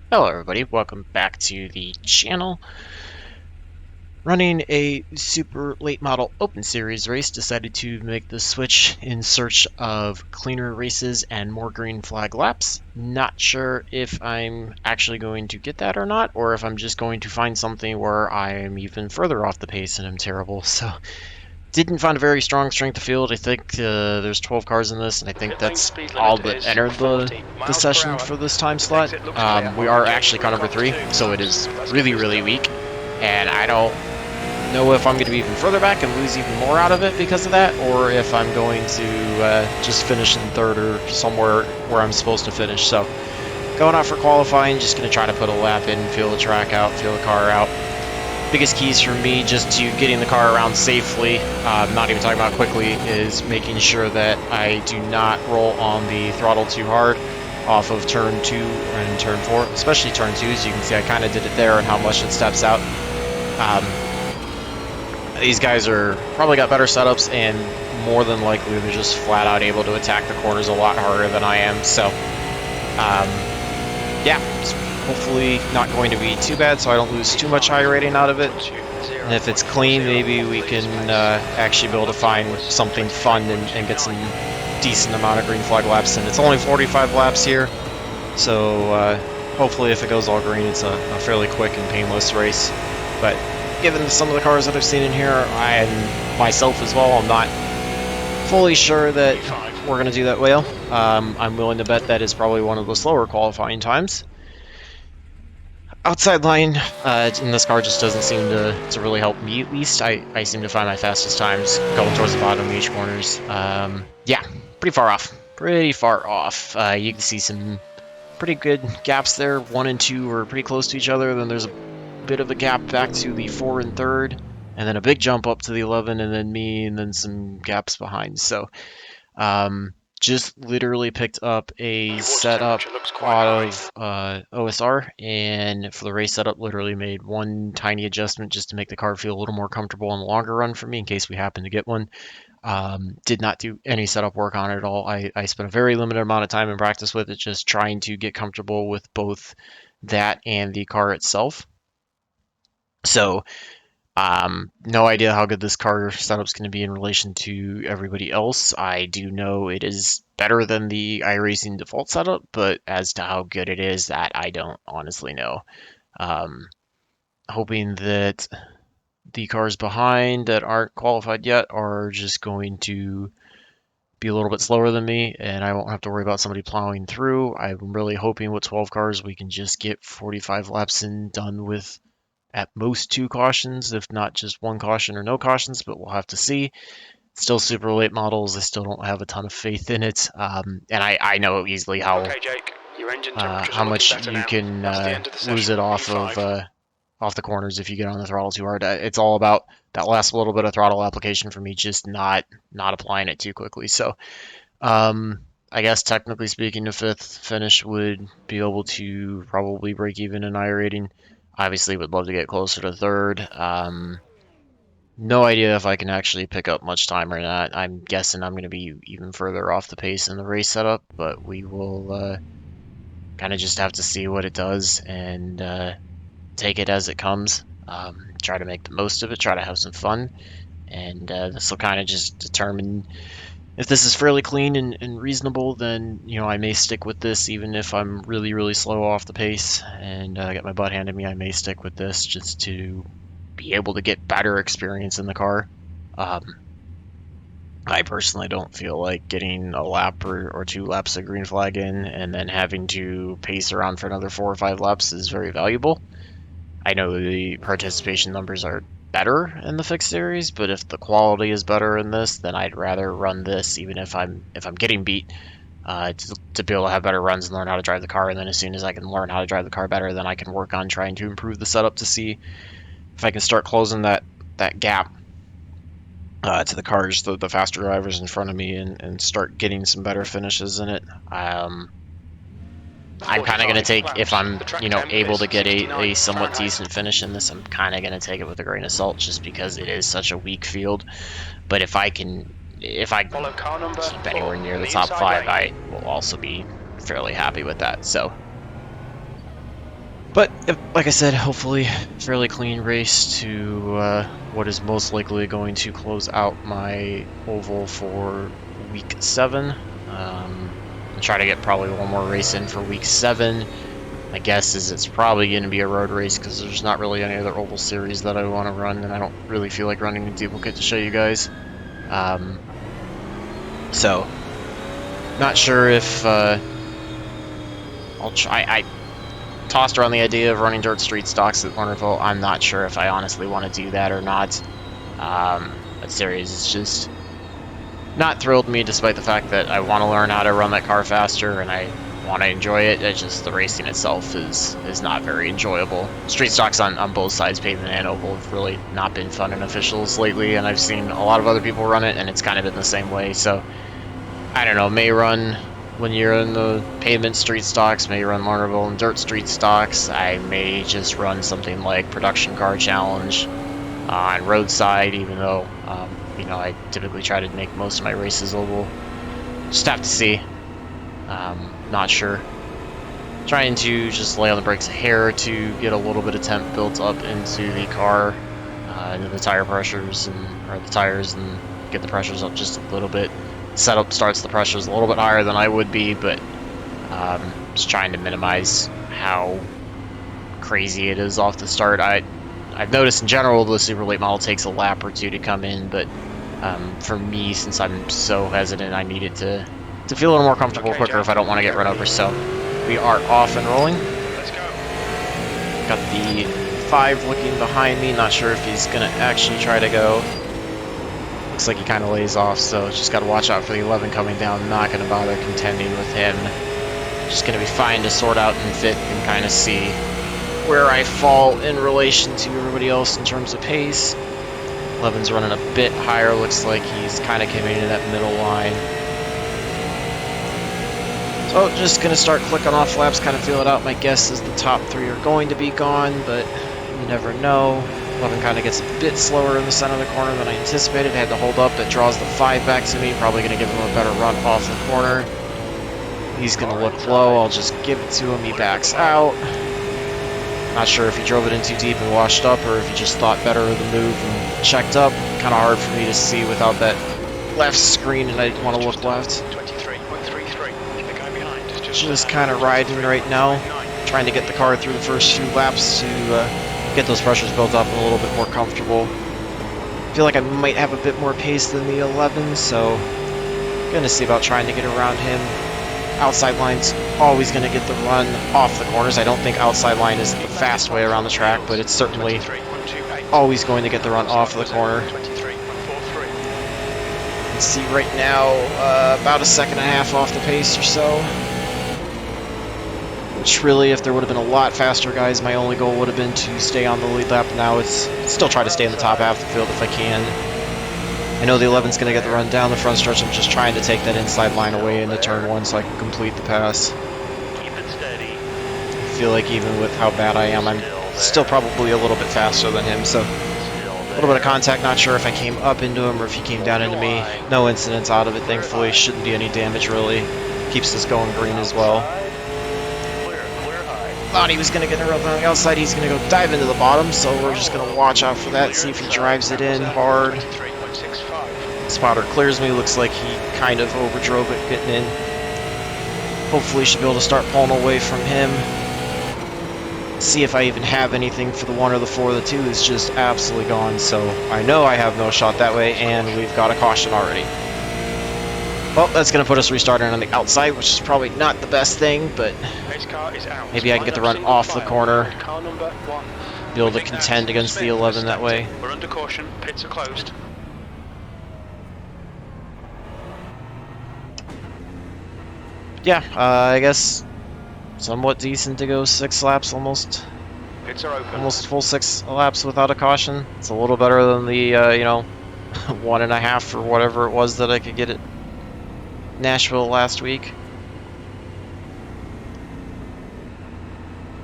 Hello everybody, welcome back to the channel. Running a super late model open series race, decided to make the switch in search of cleaner races and more green flag laps. Not sure if I'm actually going to get that or not, or if I'm just going to find something where I'm even further off the pace and I'm terrible. So didn't find a very strong strength of field. I think there's 12 cars in this, and I think that's all that entered the session for this time slot. We are actually car number 3, so it is really, really weak, and I don't know if I'm going to be even further back and lose even more out of it because of that, or if I'm going to just finish in third or somewhere where I'm supposed to finish. So going out for qualifying, just going to try to put a lap in, feel the track out, feel the car out. Biggest keys for me just to getting the car around safely, not even talking about quickly, is making sure that I do not roll on the throttle too hard off of turn 2 and turn 4, especially turn 2, as you can see I kind of did it there and how much it steps out. These guys are probably got better setups, and more than likely they're just flat out able to attack the corners a lot harder than I am, so yeah, it's hopefully not going to be too bad so I don't lose too much iRating out of it. And if it's clean, maybe we can actually be able to find something fun and get some decent amount of green flag laps in. It's only 45 laps here, so hopefully if it goes all green, it's a fairly quick and painless race. But given some of the cars that I've seen in here, and myself as well, I'm not fully sure that we're going to do that well. I'm willing to bet that is probably one of the slower qualifying times. Outside line in this car just doesn't seem to really help me, at least. I seem to find my fastest times going towards the bottom of each corners. Yeah, pretty far off. Pretty far off. You can see some pretty good gaps there. 1 and 2 are pretty close to each other. Then there's a bit of a gap back to the 4 and 3rd. And then a big jump up to the 11, and then me, and then some gaps behind. So just literally picked up a setup out of OSR, and for the race setup literally made one tiny adjustment just to make the car feel a little more comfortable in the longer run for me in case we happen to get one. Did not do any setup work on it at all. I spent a very limited amount of time in practice with it, just trying to get comfortable with both that and the car itself. So no idea how good this car setup's going to be in relation to everybody else. I do know it is better than the iRacing default setup, but as to how good it is, that I don't honestly know. Hoping that the cars behind that aren't qualified yet are just going to be a little bit slower than me, and I won't have to worry about somebody plowing through. I'm really hoping with 12 cars we can just get 45 laps in, done with at most 2 cautions, if not just 1 caution or no cautions, but we'll have to see. Still super late models. I still don't have a ton of faith in it, and I know easily how much you can lose it off the corners if you get on the throttle too hard. It's all about that last little bit of throttle application for me, just not applying it too quickly. So I guess technically speaking, the 5th finish would be able to probably break even in iRating. Obviously would love to get closer to 3rd. No idea if I can actually pick up much time or not. I'm guessing I'm going to be even further off the pace in the race setup, but we will kind of just have to see what it does and take it as it comes. Try to make the most of it, try to have some fun, and this will kind of just determine if this is fairly clean and reasonable. Then I may stick with this, even if I'm really, really slow off the pace and get my butt handed me. I may stick with this just to be able to get better experience in the car. I personally don't feel like getting a lap or 2 laps of green flag in and then having to pace around for another 4 or 5 laps is very valuable. I know the participation numbers are better in the fixed series, but if the quality is better in this, then I'd rather run this, even if I'm getting beat, to be able to have better runs and learn how to drive the car. And then as soon as I can learn how to drive the car better, then I can work on trying to improve the setup to see if I can start closing that gap to the cars, the faster drivers in front of me, and start getting some better finishes in it. I'm kind of going to take, if I'm able to get a somewhat decent finish in this, I'm kind of going to take it with a grain of salt, just because it is such a weak field. But if I can keep anywhere near the top 5, I will also be fairly happy with that. So But, like I said, hopefully fairly clean race to what is most likely going to close out my oval for week 7. I'll try to get probably one more race in for week 7. My guess is it's probably going to be a road race because there's not really any other oval series that I want to run, and I don't really feel like running a duplicate to show you guys. So, not sure if I'll try. I tossed around the idea of running dirt street stocks at Lernerville. I'm not sure if I honestly want to do that or not. That series is just not thrilled me, despite the fact that I want to learn how to run that car faster and I want to enjoy it. It's just the racing itself is not very enjoyable. Street stocks on both sides, pavement and oval, have really not been fun in officials lately, and I've seen a lot of other people run it, and it's kind of been the same way. So I don't know, may run when you're in the pavement street stocks, may run Lernerville and dirt street stocks. I may just run something like Production Car Challenge on roadside, even though you know, I typically try to make most of my races oval. Just have to see. Not sure. Trying to just lay on the brakes a hair to get a little bit of temp built up into the car, into the tire pressures or the tires, and get the pressures up just a little bit. Setup starts the pressures a little bit higher than I would be, but just trying to minimize how crazy it is off the start. I've noticed in general the super late model takes a lap or two to come in, but for me, since I'm so hesitant, I need it to feel a little more comfortable quicker if I don't want to get run over. So we are off and rolling. Let's go. Got the 5 looking behind me. Not sure if he's going to actually try to go. Looks like he kind of lays off, so just got to watch out for the 11 coming down. Not going to bother contending with him. Just going to be fine to sort out and fit and kind of see where I fall in relation to everybody else in terms of pace. 11's running a bit higher. Looks like he's kind of coming into that middle line. So just going to start clicking off laps, kind of feel it out. My guess is the top 3 are going to be gone, but you never know. 11 kind of gets a bit slower in the center of the corner than I anticipated. Had to hold up. It draws the 5 back to me. Probably going to give him a better run off the corner. He's going to look low. I'll just give it to him. He backs out. Not sure if he drove it in too deep and washed up, or if he just thought better of the move and checked up. Kind of hard for me to see without that left screen, and I didn't want to look left. 23.33. The guy behind is Just kind of riding right now, trying to get the car through the first few laps to get those pressures built up and a little bit more comfortable. I feel like I might have a bit more pace than the 11, so gonna see about trying to get around him. Outside line's always going to get the run off the corners. I don't think outside line is the fast way around the track, but it's certainly always going to get the run off the corner. You can see right now about a second and a half off the pace or so. Which really, if there would have been a lot faster guys, my only goal would have been to stay on the lead lap. Now it's still try to stay in the top half of the field if I can. I know the 11's going to get the run down the front stretch. I'm just trying to take that inside line away into turn 1 so I can complete the pass. Keep it steady. I feel like even with how bad I am, I'm still probably a little bit faster than him. So a little bit of contact. Not sure if I came up into him or if he came down into me. No incidents out of it, thankfully. Shouldn't be any damage, really. Keeps us going green as well. Thought he was going to get around on the outside. He's going to go dive into the bottom, so we're just going to watch out for that, see if he drives it in hard. Spotter clears me. Looks like he kind of overdrove it getting in. Hopefully should be able to start pulling away from him. See if I even have anything for the 1 or the 4. The 2 is just absolutely gone, so I know I have no shot that way, and we've got a caution already. Well, that's going to put us restarting on the outside, which is probably not the best thing, but maybe I can get the run off the corner. Be able to contend against the 11 that way. We're under caution. Pits are closed. Yeah, I guess somewhat decent to go 6 laps, almost full 6 laps without a caution. It's a little better than the you know, 1.5 or whatever it was that I could get at Nashville last week.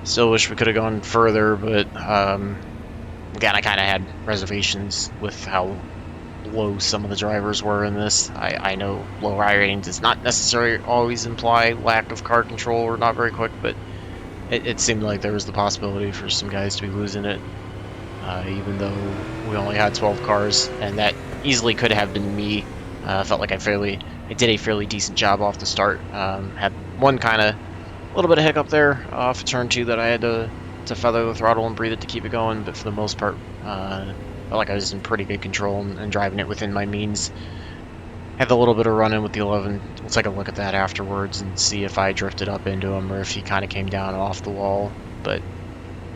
Still wish we could have gone further, but again, I kind of had reservations with how low some of the drivers were in this. I know low iRating does not necessarily always imply lack of car control or not very quick, but it seemed like there was the possibility for some guys to be losing it, even though we only had 12 cars, and that easily could have been me. Felt like I did a fairly decent job off the start. Had one kind of little bit of hiccup there off of turn 2 that I had to feather the throttle and breathe it to keep it going, but for the most part, felt like I was in pretty good control and driving it within my means. Had a little bit of run-in with the 11. We'll take a look at that afterwards and see if I drifted up into him or if he kind of came down off the wall. But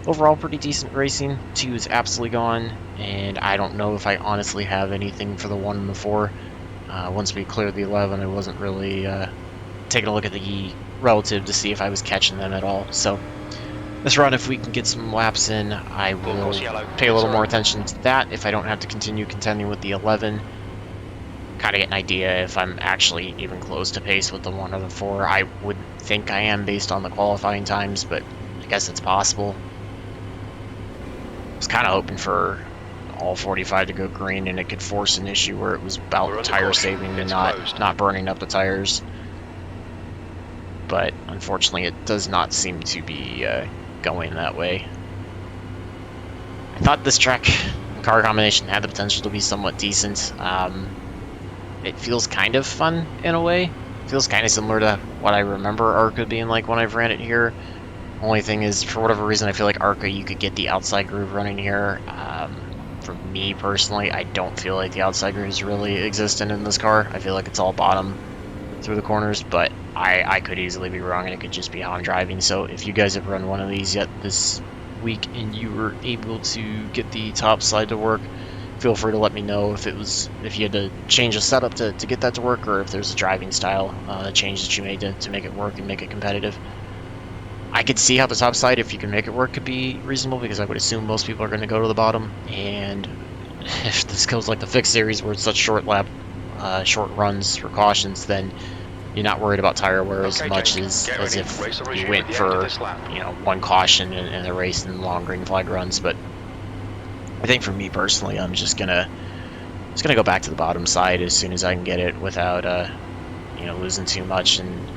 overall, pretty decent racing. 2 is absolutely gone, and I don't know if I honestly have anything for the 1 and the 4. Once we cleared the 11, I wasn't really taking a look at the relative to see if I was catching them at all. So this run, if we can get some laps in, I will pay a little more attention to that if I don't have to continue contending with the 11. Kind of get an idea if I'm actually even close to pace with the 1 or the 4. I would think I am based on the qualifying times, but I guess it's possible. I was kind of hoping for all 45 to go green and it could force an issue where it was about tire saving and not burning up the tires. But unfortunately it does not seem to be going that way. I thought this track and car combination had the potential to be somewhat decent. It feels kind of fun in a way. It feels kind of similar to what I remember ARCA being like when I've ran it here. Only thing is, for whatever reason, I feel like ARCA, you could get the outside groove running here. For me personally, I don't feel like the outside groove is really existent in this car. I feel like it's all bottom through the corners, but I could easily be wrong, and it could just be how I'm driving. So if you guys have run one of these yet this week and you were able to get the top side to work, feel free to let me know if you had to change a setup to get that to work, or if there's a driving style change that you made to make it work and make it competitive. I could see how the top side, if you can make it work, could be reasonable, because I would assume most people are going to go to the bottom, and if this goes like the fixed series where it's such short runs for cautions, then you're not worried about tire wear as much as if you went for one caution in the race and long green flag runs. But I think for me personally, I'm just gonna go back to the bottom side as soon as I can get it without losing too much. And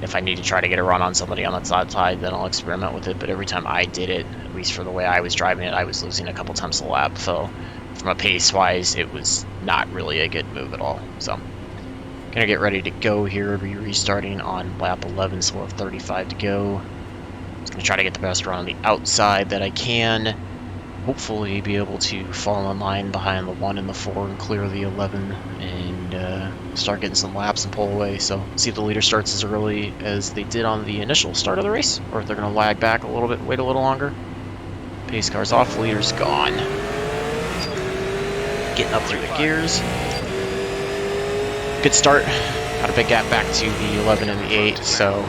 if I need to try to get a run on somebody on the top side, then I'll experiment with it. But every time I did it, at least for the way I was driving it, I was losing a couple times a lap. So from a pace wise, it was not really a good move at all. So gonna get ready to go here. Be restarting on lap 11, so we'll have 35 to go. Just gonna try to get the best run on the outside that I can. Hopefully be able to fall in line behind the 1 and the 4 and clear the 11 and start getting some laps and pull away. So see if the leader starts as early as they did on the initial start of the race, or if they're going to lag back a little bit, wait a little longer. Pace car's off, leader's gone. Getting up through the gears. Good start. Got a big gap back to the 11 and the 8, so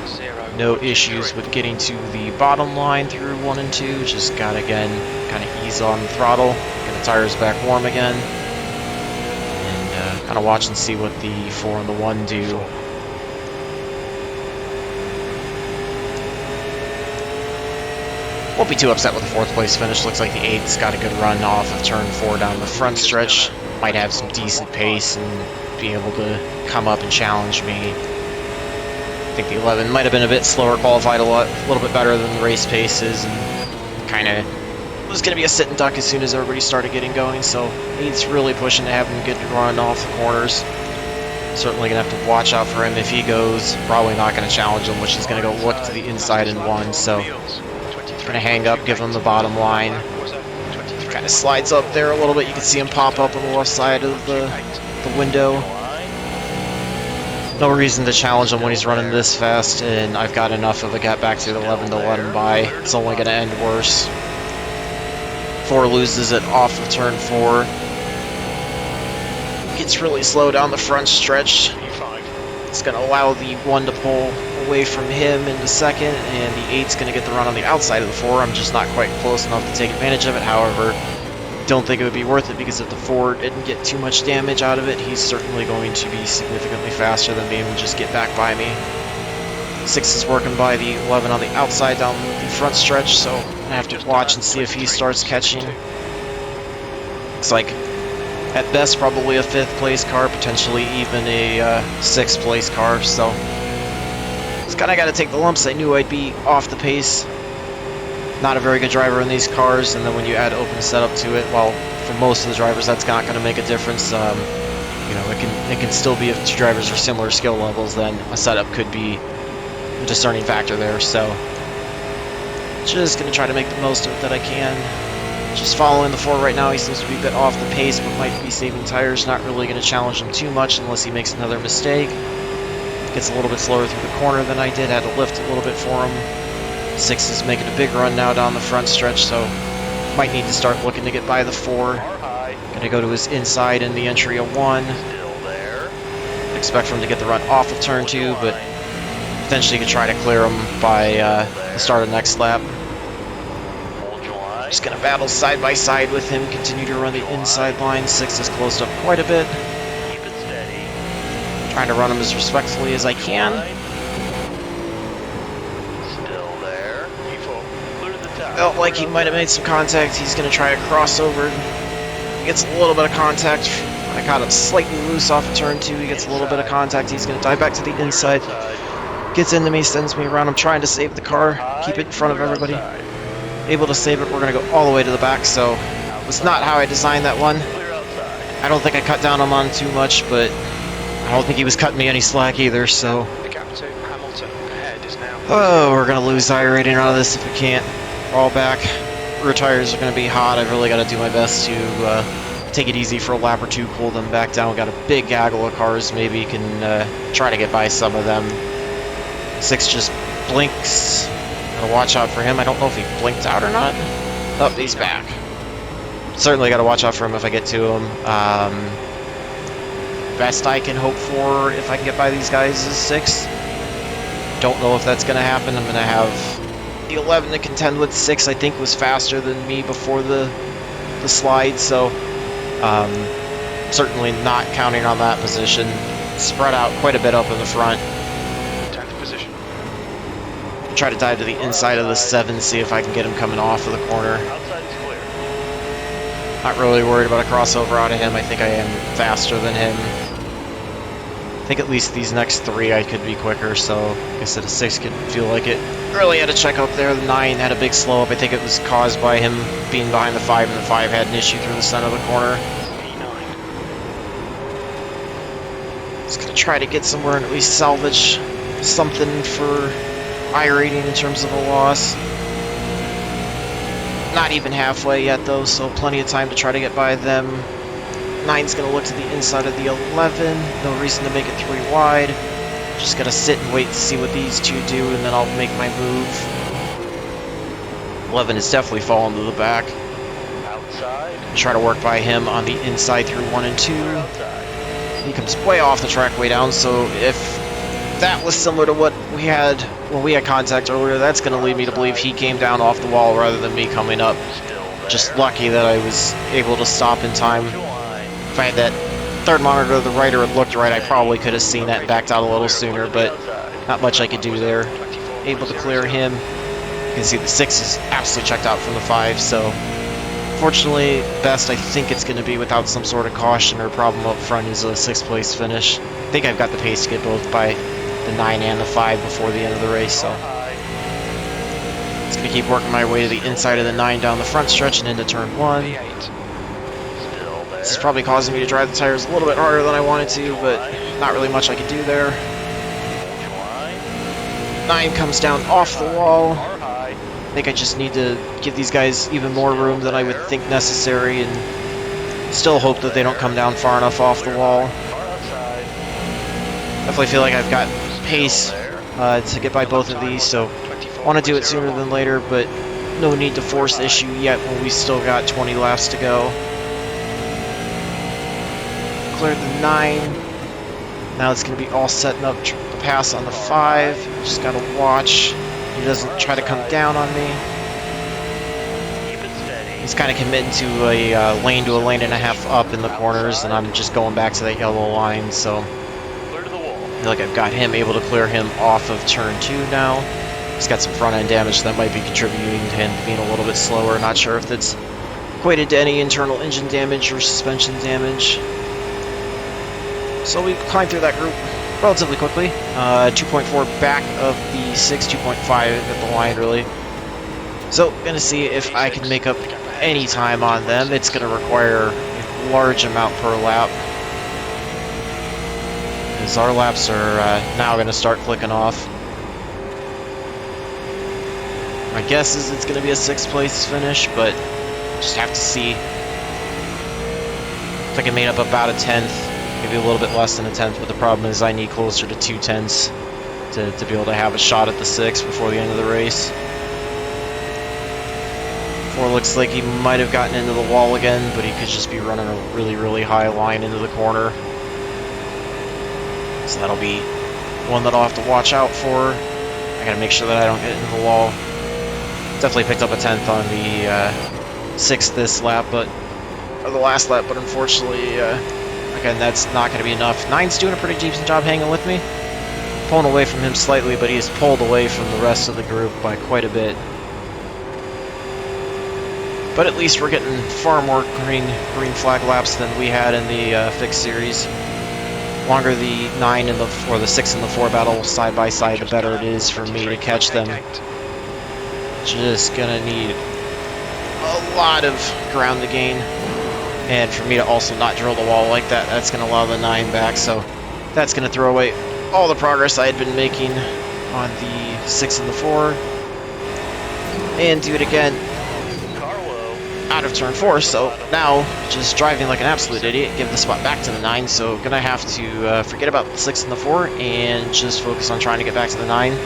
no issues with getting to the bottom line through 1 and 2. Just got, again, kind of ease on the throttle, get the tires back warm again, and kind of watch and see what the 4 and the 1 do. Won't be too upset with the 4th place finish. Looks like the 8's got a good run off of turn 4 down the front stretch. Might have some decent pace and be able to come up and challenge me. I think the 11 might have been a bit slower, qualified a little bit better than the race paces, and kind of was going to be a sit and duck as soon as everybody started getting going. So 8's really pushing to have him get a run off the corners. Certainly going to have to watch out for him if he goes. Probably not going to challenge him, which is going to go look to the inside and 1. So going to hang up, give him the bottom line. Kind of slides up there a little bit. You can see him pop up on the left side of the window. No reason to challenge him when he's running this fast, and I've got enough of a gap back to the 11 to let him by. It's only going to end worse. 4 loses it off of turn 4. Gets really slow down the front stretch. It's going to allow the 1 to pull away from him into second, and the 8's going to get the run on the outside of the 4. I'm just not quite close enough to take advantage of it. However, don't think it would be worth it, because if the 4 didn't get too much damage out of it, he's certainly going to be significantly faster than me and just get back by me. 6 is working by the 11 on the outside down the front stretch, so I'm going to have to watch and see if he starts catching. Looks like, at best, probably a 5th place car, potentially even a 6th place car, so Just kind of got to take the lumps. I knew I'd be off the pace. Not a very good driver in these cars, and then when you add open setup to it, well, for most of the drivers, that's not going to make a difference. You know, it can still be if two drivers are similar skill levels, then a setup could be a discerning factor there. So, just going to try to make the most of it that I can. Just following the 4 right now. He seems to be a bit off the pace, but might be saving tires. Not really going to challenge him too much unless he makes another mistake. Gets a little bit slower through the corner than I did. Had to lift a little bit for him. 6 is making a big run now down the front stretch, so might need to start looking to get by the 4. Gonna go to his inside in the entry of 1. Expect for him to get the run off of turn 2, but potentially could try to clear him by the start of next lap. Just gonna battle side by side with him, continue to run the inside line. 6 is closed up quite a bit. Trying to run him as respectfully as I can. Felt like he might have made some contact. He's going to try a crossover. He gets a little bit of contact. I caught him slightly loose off of turn 2. He gets a little bit of contact. He's going to dive back to the inside. Gets into me, sends me around. I'm trying to save the car, keep it in front of everybody. Able to save it. We're going to go all the way to the back, so it's not how I designed that one. I don't think I cut down him on too much, but I don't think he was cutting me any slack either, so... Oh, we're going to lose iRating out of this if we can't. All back. Rear tires are going to be hot. I've really got to do my best to take it easy for a lap or 2, cool them back down. We've got a big gaggle of cars. Maybe can try to get by some of them. 6 just blinks. Gotta watch out for him. I don't know if he blinked out or not. Oh, he's back. Certainly got to watch out for him if I get to him. Best I can hope for if I can get by these guys is 6. Don't know if that's going to happen. I'm going to have the 11 to contend with. 6 I think was faster than me before the slide, so certainly not counting on that position. Spread out quite a bit up in the front. 10th position. Try to dive to the inside of the 7, see if I can get him coming off of the corner. Outside is clear. Not really worried about a crossover out of him. I think I am faster than him. I think at least these next 3 I could be quicker, so I guess that a 6 could feel like it. Really had to check up there. The 9 had a big slow up. I think it was caused by him being behind the 5, and the 5 had an issue through the center of the corner. Just gonna try to get somewhere and at least salvage something for iRating in terms of a loss. Not even halfway yet though, so plenty of time to try to get by them. 9's going to look to the inside of the 11. No reason to make it 3 wide. Just got to sit and wait to see what these 2 do, and then I'll make my move. 11 is definitely falling to the back. Outside. Try to work by him on the inside through 1 and 2. He comes way off the track, way down, so if that was similar to what we had when we had contact earlier, that's going to lead me to believe he came down off the wall rather than me coming up. Just lucky that I was able to stop in time. If I had that third monitor to the right or it looked right, I probably could have seen that and backed out a little sooner, but not much I could do there. Able to clear him. You can see the 6 is absolutely checked out from the 5, so fortunately, best I think it's going to be without some sort of caution or problem up front is a 6th place finish. I think I've got the pace to get both by the 9 and the 5 before the end of the race, so just going to keep working my way to the inside of the 9 down the front stretch and into turn 1. This is probably causing me to drive the tires a little bit harder than I wanted to, but not really much I could do there. 9 comes down off the wall. I think I just need to give these guys even more room than I would think necessary, and still hope that they don't come down far enough off the wall. Definitely feel like I've got pace to get by both of these, so want to do it sooner than later, but no need to force the issue yet when we still got 20 laps to go. Cleared the 9. Now it's going to be all setting up the pass on the 5. Just got to watch he doesn't try to come down on me. He's kind of committing to a lane to a lane and a half up in the corners, and I'm just going back to that yellow line, so I feel like I've got him able to clear him off of turn 2 now. He's got some front end damage that might be contributing to him being a little bit slower. Not sure if that's equated to any internal engine damage or suspension damage. So we climb through that group. relatively quickly. 2.4 back of the 6, 2.5 at the line, really. So, gonna see if I can make up any time on them. It's gonna require a large amount per lap, because our laps are now gonna start clicking off. My guess is it's gonna be a 6th place finish, but just have to see. I think I made up about a 10th, maybe a little bit less than a 10th, but the problem is I need closer to 2 tenths to be able to have a shot at the 6 before the end of the race. 4 looks like he might have gotten into the wall again, but he could just be running a really, really high line into the corner. So that'll be one that I'll have to watch out for. I gotta make sure that I don't get into the wall. Definitely picked up a 10th on the 6th this lap, or the last lap, but unfortunately, again, that's not going to be enough. 9's doing a pretty decent job hanging with me. Pulling away from him slightly, but he's pulled away from the rest of the group by quite a bit. But at least we're getting far more green flag laps than we had in the fixed series. Longer the 9 and the 6 and the 4 battle side by side, the better it is for me to catch them. Just gonna need a lot of ground to gain, and for me to also not drill the wall like that, that's gonna allow the 9 back, so that's gonna throw away all the progress I had been making on the 6 and the 4, and do it again out of turn 4. So now just driving like an absolute idiot, give the spot back to the 9, so gonna have to forget about the 6 and the 4 and just focus on trying to get back to the 9.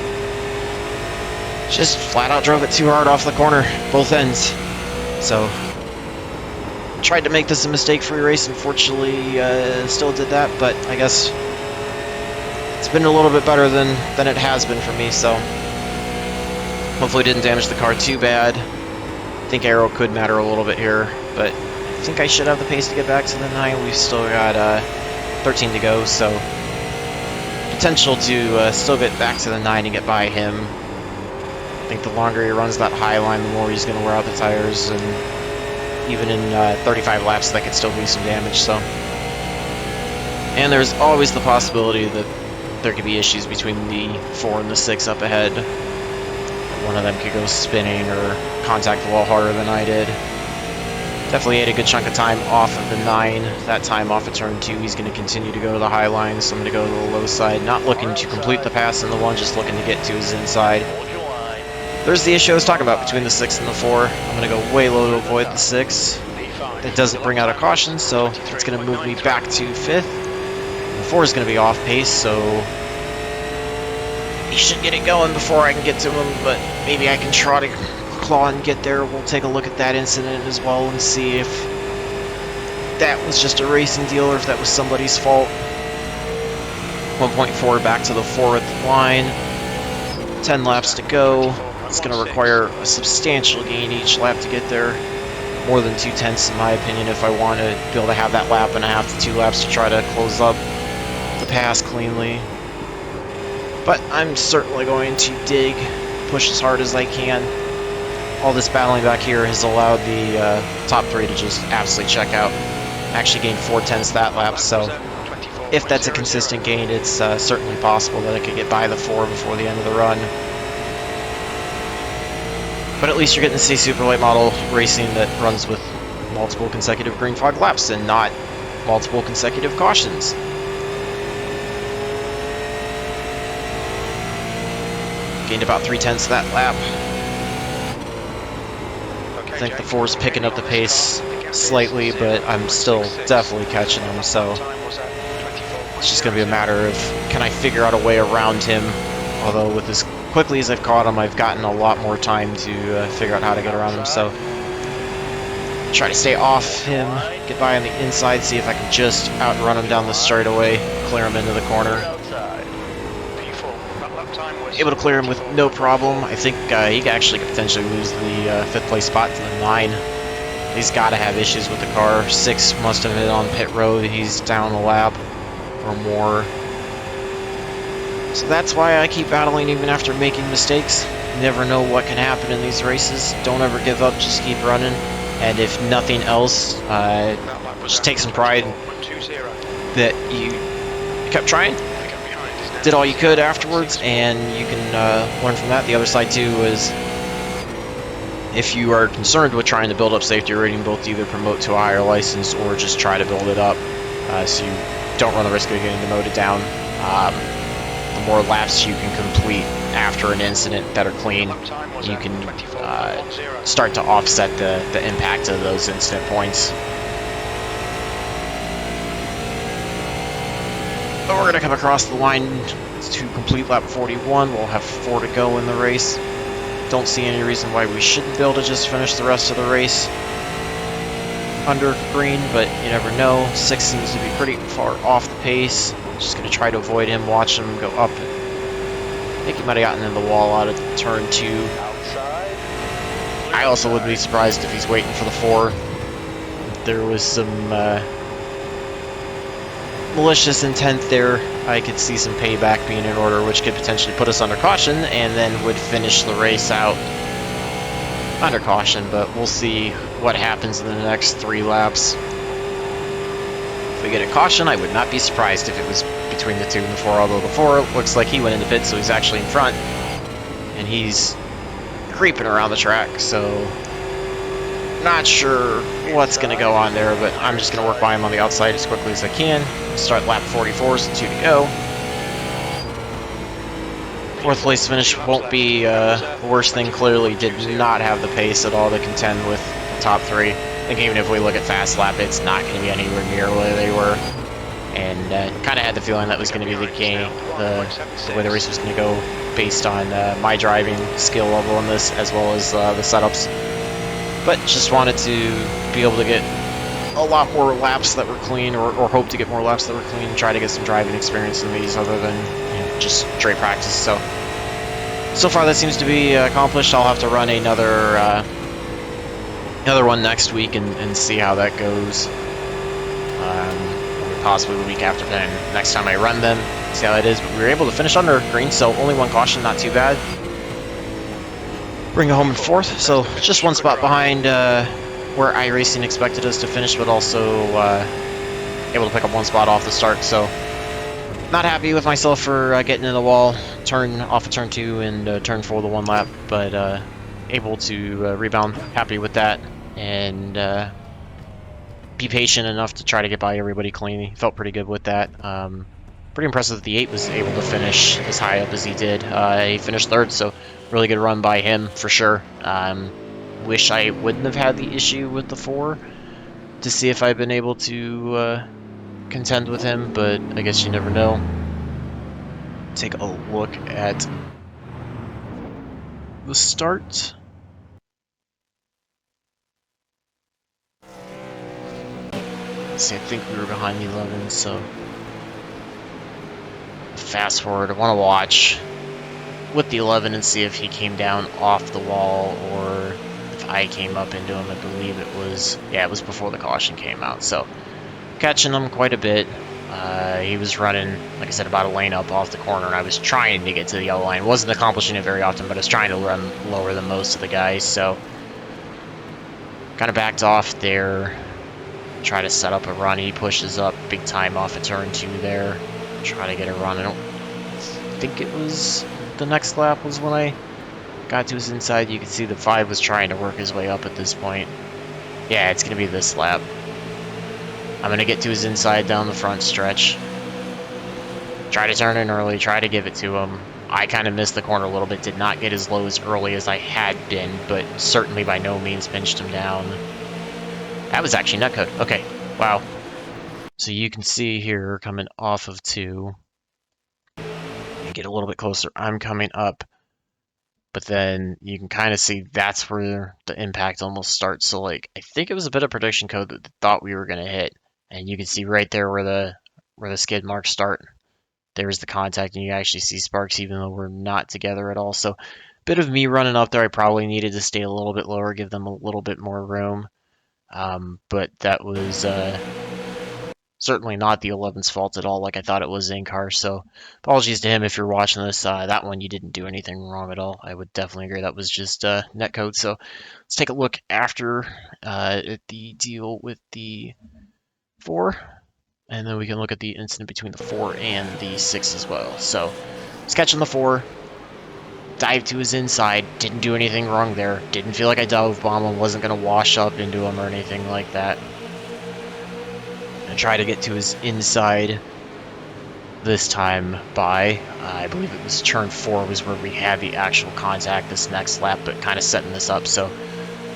Just flat out drove it too hard off the corner, both ends. So tried to make this a mistake-free race. Unfortunately, still did that, but I guess it's been a little bit better than it has been for me. So hopefully didn't damage the car too bad. I think aero could matter a little bit here, but I think I should have the pace to get back to the 9. We've still got 13 to go, so potential to still get back to the 9 and get by him. I think the longer he runs that high line, the more he's going to wear out the tires, and even in 35 laps, that could still do some damage. So, and there's always the possibility that there could be issues between the 4 and the 6 up ahead. One of them could go spinning or contact the wall harder than I did. Definitely ate a good chunk of time off of the 9. That time off of turn 2, he's going to continue to go to the high line, so I'm going to go to the low side. Not looking to complete the pass in the 1, just looking to get to his inside. There's the issue I was talking about between the 6 and the 4. I'm going to go way low to avoid the 6. It doesn't bring out a caution, so it's going to move me back to 5th. The 4 is going to be off pace, so he should get it going before I can get to him, but maybe I can try to claw and get there. We'll take a look at that incident as well and see if that was just a racing deal or if that was somebody's fault. 1.4 back to the 4 at the line. 10 laps to go. It's going to require a substantial gain each lap to get there. More than 2 tenths in my opinion if I want to be able to have that lap and a half to 2 laps to try to close up the pass cleanly. But I'm certainly going to dig, push as hard as I can. All this battling back here has allowed the top 3 to just absolutely check out. Actually gained 4 tenths that lap, so if that's a consistent gain, it's certainly possible that I could get by the 4 before the end of the run. But at least you're getting to see super late model racing that runs with multiple consecutive green flag laps and not multiple consecutive cautions. Gained about 3 tenths that lap. I think the 4's picking up the pace slightly, but I'm still definitely catching him, so it's just going to be a matter of can I figure out a way around him. Although with as quickly as I've caught him, I've gotten a lot more time to figure out how to get around him, so try to stay off him, get by on the inside, see if I can just outrun him down the straightaway, clear him into the corner. Able to clear him with no problem. I think he actually could potentially lose the 5th place spot to the 9. He's got to have issues with the car. 6 must have been on pit road. He's down a lap or more. So that's why I keep battling even after making mistakes. You never know what can happen in these races. Don't ever give up, just keep running. And if nothing else, just take some pride that you kept trying. did all you could afterwards, and you can learn from that. The other side too is, if you are concerned with trying to build up safety rating, both either promote to a higher license or just try to build it up, so you don't run the risk of getting demoted down. The more laps you can complete after an incident that are clean, you can start to offset the impact of those incident points. But we're going to come across the line to complete lap 41. We'll have 4 to go in the race. Don't see any reason why we shouldn't be able to just finish the rest of the race under green, but you never know. 6 seems to be pretty far off the pace. Just going to try to avoid him, watch him go up. I think he might have gotten in the wall out of turn 2. I also wouldn't be surprised if he's waiting for the 4. There was some malicious intent there. I could see some payback being in order, which could potentially put us under caution, and then would finish the race out under caution, but we'll see what happens in the next 3 laps. If we get a caution, I would not be surprised if it was between the 2 and the 4, although the 4 looks like he went into pit, so he's actually in front, and he's creeping around the track, so not sure what's going to go on there, but I'm just going to work by him on the outside as quickly as I can. Start lap 44, so 2 to go. 4th place finish won't be the worst thing. Clearly did not have the pace at all to contend with the top 3. I think even if we look at fast lap, it's not going to be anywhere near where they were. And kind of had the feeling that was going to be the game, the way the race was going to go, based on my driving skill level in this, as well as the setups. But just wanted to be able to get a lot more laps that were clean, or hope to get more laps that were clean, and try to get some driving experience in these other than, you know, just straight practice. So far that seems to be accomplished. I'll have to run another one next week and see how that goes. Possibly the week after then, next time I run them, see how it is. But we were able to finish under green, so only 1 caution, not too bad. Bring it home in 4th, so just 1 spot behind where iRacing expected us to finish, but also able to pick up 1 spot off the start. So not happy with myself for getting in the wall, turn off of turn 2 and turn 4 the 1 lap, but able to rebound. Happy with that, and be patient enough to try to get by everybody clean. He felt pretty good with that. Pretty impressive that the 8 was able to finish as high up as he did. He finished 3rd, so really good run by him for sure. Wish I wouldn't have had the issue with the 4 to see if I'd been able to contend with him, but I guess you never know. Take a look at the start. See, I think we were behind the 11, so fast forward. I want to watch with the 11 and see if he came down off the wall or if I came up into him. I believe it was, yeah, it was before the caution came out, so catching him quite a bit. He was running, like I said, about a lane up off the corner, and I was trying to get to the yellow line. Wasn't accomplishing it very often, but I was trying to run lower than most of the guys, so kind of backed off there. Try to set up a run. He pushes up big time off of turn 2 there. Try to get a run. I don't think it was the next lap was when I got to his inside. You can see the 5 was trying to work his way up at this point. Yeah, it's going to be this lap. I'm going to get to his inside down the front stretch. Try to turn in early. Try to give it to him. I kind of missed the corner a little bit. Did not get as low as early as I had been, but certainly by no means pinched him down. That was actually netcode. Okay, wow. So you can see here, coming off of 2, and get a little bit closer. I'm coming up, but then you can kind of see that's where the impact almost starts. So, like, I think it was a bit of prediction code that they thought we were going to hit, and you can see right there where the skid marks start. There's the contact, and you actually see sparks even though we're not together at all. So, bit of me running up there. I probably needed to stay a little bit lower, give them a little bit more room. But that was certainly not the 11's fault at all, like I thought it was in car. So apologies to him if you're watching this. That one, you didn't do anything wrong at all. I would definitely agree that was just netcode. So let's take a look after at the deal with the 4. and then we can look at the incident between the 4 and the 6 as well. So, was catching the 4, dived to his inside, didn't do anything wrong there, didn't feel like I dove bomb him, wasn't going to wash up into him or anything like that. And try to get to his inside this time by, I believe it was turn 4 was where we had the actual contact this next lap, but kind of setting this up. So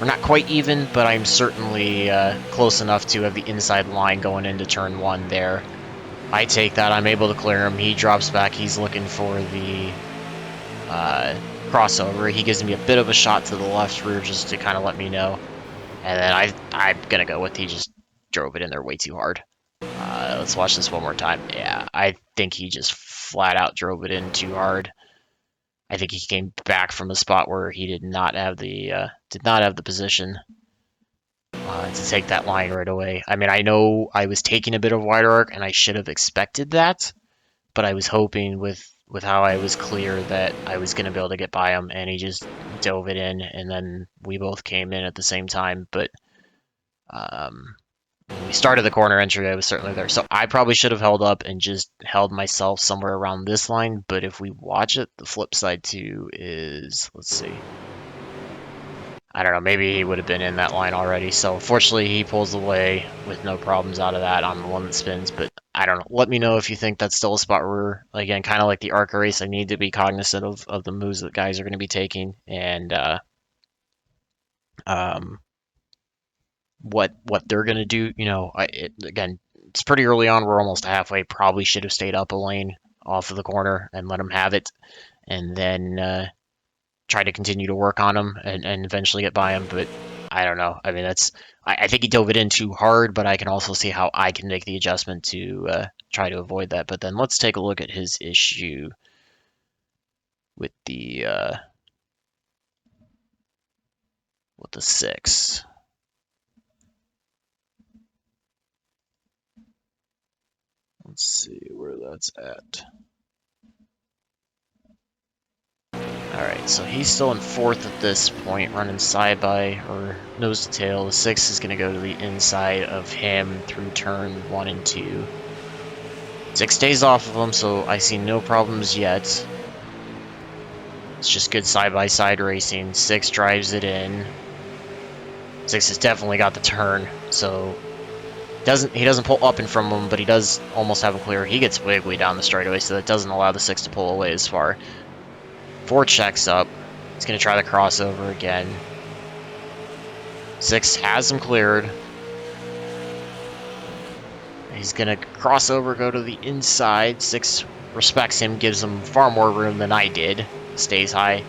we're not quite even, but I'm certainly close enough to have the inside line going into turn 1 there. I take that, I'm able to clear him, he drops back, he's looking for the crossover. He gives me a bit of a shot to the left rear just to kind of let me know. And then I'm going to go with he just drove it in there way too hard. Let's watch this one more time. Yeah, I think he just flat out drove it in too hard. I think he came back from a spot where he did not have the position to take that line right away. I mean, I know I was taking a bit of wide arc, and I should have expected that, but I was hoping with how I was clear that I was going to be able to get by him, and he just dove it in, and then we both came in at the same time. But when we started the corner entry, I was certainly there. So I probably should have held up and just held myself somewhere around this line. But if we watch it, the flip side too is, let's see. I don't know, maybe he would have been in that line already. So fortunately, he pulls away with no problems out of that on the one that spins. But I don't know. Let me know if you think that's still a spot where, again, kind of like the ARC race, I need to be cognizant of the moves that guys are going to be taking. And what they're gonna do. You know, again, it's pretty early on. We're almost halfway. Probably should have stayed up a lane off of the corner and let him have it, and then try to continue to work on him and eventually get by him. But I don't know. I mean, I think he dove it in too hard, but I can also see how I can make the adjustment to try to avoid that. But then let's take a look at his issue with the 6. Let's see where that's at. Alright, so he's still in 4th at this point, running side by, or nose to tail. The 6 is going to go to the inside of him through turn 1 and 2. 6 stays off of him, so I see no problems yet. It's just good side-by-side racing. 6 drives it in. 6 has definitely got the turn, so he doesn't pull up and from him, but he does almost have him clear. He gets wiggly down the straightaway, so that doesn't allow the 6 to pull away as far. 4 checks up. He's going to try the crossover again. 6 has him cleared. He's going to cross over, go to the inside. 6 respects him, gives him far more room than I did. Stays high.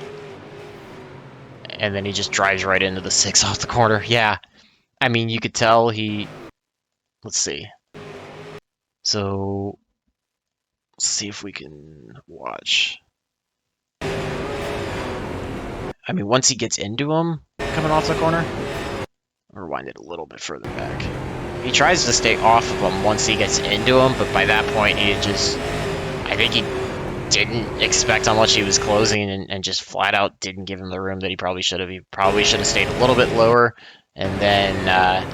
And then he just drives right into the 6 off the corner. Yeah. I mean, you could tell he... Let's see. So, let's see if we can watch. I mean, once he gets into him, coming off the corner, I'll rewind it a little bit further back. He tries to stay off of him once he gets into him, but by that point, I think he didn't expect how much he was closing and just flat out didn't give him the room that he probably should have. He probably should have stayed a little bit lower and then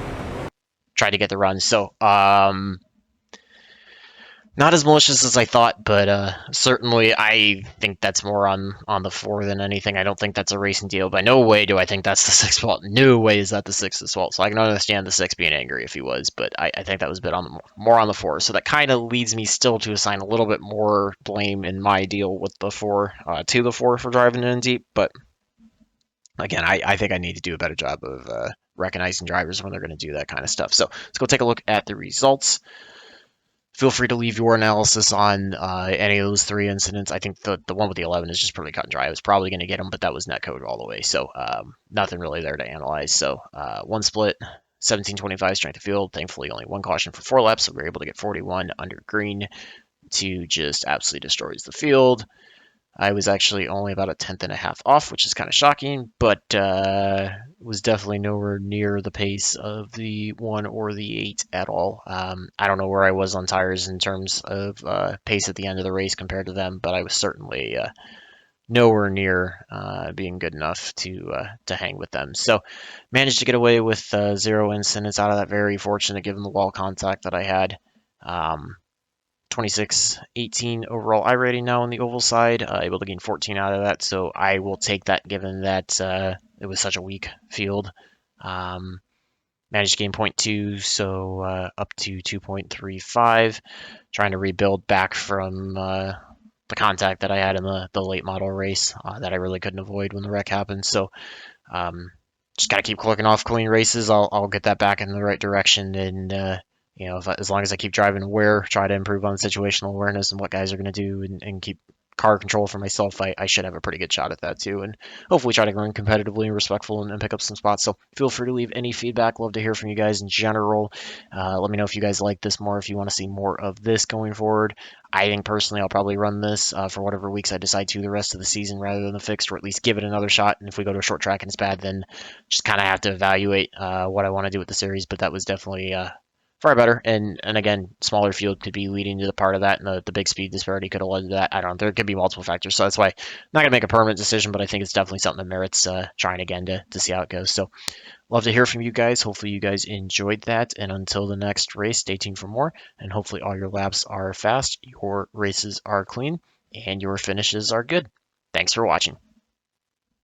tried to get the run. So, not as malicious as I thought, but certainly I think that's more on the 4 than anything. I don't think that's a racing deal. By no way do I think that's the 6's fault. No way is that the 6's fault. So I can understand the 6 being angry if he was, but I think that was a bit more on the 4. So that kind of leads me still to assign a little bit more blame in my deal with the 4 to the 4 for driving in deep. But again, I think I need to do a better job of recognizing drivers when they're going to do that kind of stuff. So let's go take a look at the results. Feel free to leave your analysis on any of those 3 incidents. I think the one with the 11 is just pretty cut and dry. I was probably going to get him, but that was netcode all the way. So nothing really there to analyze. So 1 split, 1725 strength of field. Thankfully, only 1 caution for 4 laps. So we were able to get 41 under green to just absolutely destroys the field. I was actually only about a 10th off, which is kind of shocking, but was definitely nowhere near the pace of the 1 or the 8 at all. I don't know where I was on tires in terms of pace at the end of the race compared to them, but I was certainly nowhere near being good enough to hang with them. So managed to get away with 0 incidents out of that. Very fortunate given the wall contact that I had. 2618 overall iRating now on the oval side, able to gain 14 out of that, so I will take that given that it was such a weak field. Managed to gain 0.2, so up to 2.35. Trying to rebuild back from the contact that I had in the late model race that I really couldn't avoid when the wreck happened. So um, just got to keep clicking off clean races. I'll get that back in the right direction, and as long as I keep driving aware, try to improve on situational awareness and what guys are going to do, and keep car control for myself, I should have a pretty good shot at that too, and hopefully try to run competitively and respectful and pick up some spots. So feel free to leave any feedback. Love to hear from you guys in general. Let me know if you guys like this more, if you want to see more of this going forward. I think personally I'll probably run this for whatever weeks I decide to the rest of the season rather than the fixed, or at least give it another shot. And if we go to a short track and it's bad, then just kind of have to evaluate what I want to do with the series. But that was definitely far better. And again, smaller field could be leading to the part of that, and the big speed disparity could have led to that. I don't know. There could be multiple factors. So that's why I'm not going to make a permanent decision, but I think it's definitely something that merits trying again to see how it goes. So love to hear from you guys. Hopefully you guys enjoyed that. And until the next race, stay tuned for more. And hopefully all your laps are fast, your races are clean, and your finishes are good. Thanks for watching.